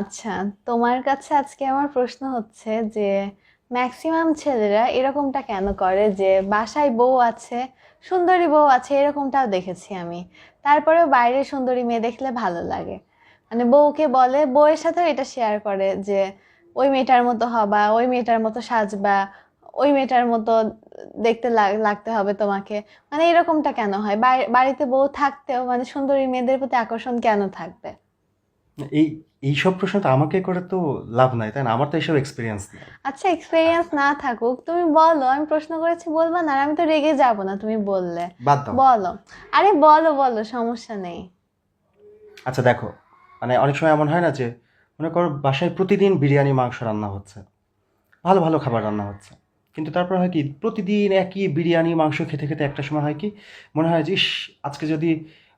আচ্ছা, তোমার কাছে আজকে আমার প্রশ্ন হচ্ছে যে ম্যাক্সিমাম ছেলেরা এরকমটা কেন করে যে বাসায় বউ আছে, সুন্দরী বউ আছে, এরকমটাও দেখেছি আমি। তারপরেও বাইরে সুন্দরী মেয়ে দেখলে ভালো লাগে। মানে বউকে বলে, বউয়ের সাথেও এটা শেয়ার করে যে ওই মেয়েটার মতো হবা, ওই মেয়েটার মতো সাজবা, ওই মেয়েটার মতো দেখতে লাগতে হবে তোমাকে। মানে এরকমটা কেন হয়? বাড়িতে বউ থাকতেও মানে সুন্দরী মেয়েদের প্রতি আকর্ষণ কেন থাকবে? এই এইসব প্রশ্ন তো আমাকে করে তো লাভ নাই, তাই না? আমার তো এইসব এক্সপিরিয়েন্স নাই। আচ্ছা, এক্সপেরিয়েন্স না থাকুক, তুমি বলো। আমি প্রশ্ন করেছি, বলবা না? আর আমি তো রেগে যাব না তুমি বললে। বাদ দাও। বলো। আরে বলো বলো, সমস্যা নেই। আচ্ছা দেখো, মানে অনেক সময় এমন হয় না যে মনে করো বাসায় প্রতিদিন বিরিয়ানি মাংস রান্না হচ্ছে, ভালো ভালো খাবার রান্না হচ্ছে, কিন্তু তারপর হয় কি প্রতিদিন একই বিরিয়ানি মাংস খেতে খেতে একটা সময় হয় কি মনে হয় যে ইস, আজকে যদি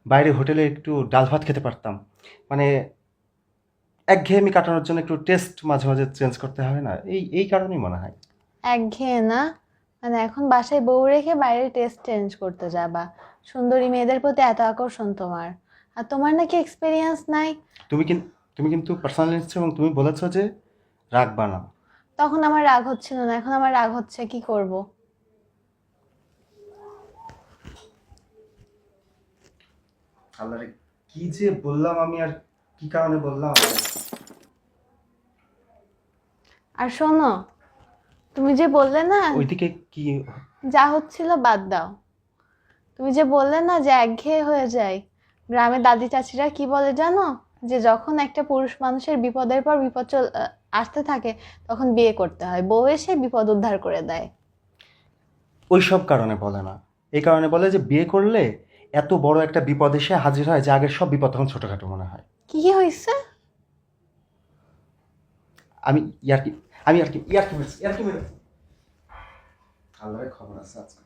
বাইরে হোটেলে একটু ডাল ভাত খেতে পারতাম। মানে একঘেয়েমি কাটানোর জন্য একটু টেস্ট মাঝে মাঝে চেঞ্জ করতে হয় না, এই কারণেই মনে হয়। একঘেয়ে না? মানে এখন বাসায় বউ রেখে বাইরে টেস্ট চেঞ্জ করতে যাবা? সুন্দরী মেয়েদের প্রতি এত আকর্ষণ তোমার, আর তোমার নাকি এক্সপেরিয়েন্স নাই। তুমি কিন্তু তুমি কিন্তু পার্সোনালি নিচ্ছ এবং তুমি বলেছো যে রাখবা না। তখন আমার রাগ হচ্ছিল না, এখন আমার রাগ হচ্ছে, কি করব? আল্লাহরে, কি যে বললাম আমি, আর কি কারণে বললাম? আর শোনো, তুমি যে বললে না, ওইদিকে কি? যা হচ্ছিল বাদ দাও। তুমি যে বললে না যে একঘেয়ে হয়ে যায়, গ্রামের দাদি চাচিরা কি বলে জানো? যে যখন একটা পুরুষ মানুষের বিপদের পর বিপদ আসতে থাকে, তখন বিয়ে করতে হয়, বউ এসে বিপদ উদ্ধার করে দেয়। ওই সব কারণে বলে না, এই কারণে বলে যে বিয়ে করলে এত বড় একটা বিপদ এসে হাজির হয় যে আগের সব বিপদ তখন ছোটখাটো মনে হয়। কি কি হয়েছে? আমি ইয়ার্কি আমি আর কি ইয়ার্কি মেরেছি, ইয়ার্কি মেরেছি। আল্লাহর খবর আছে আজকে।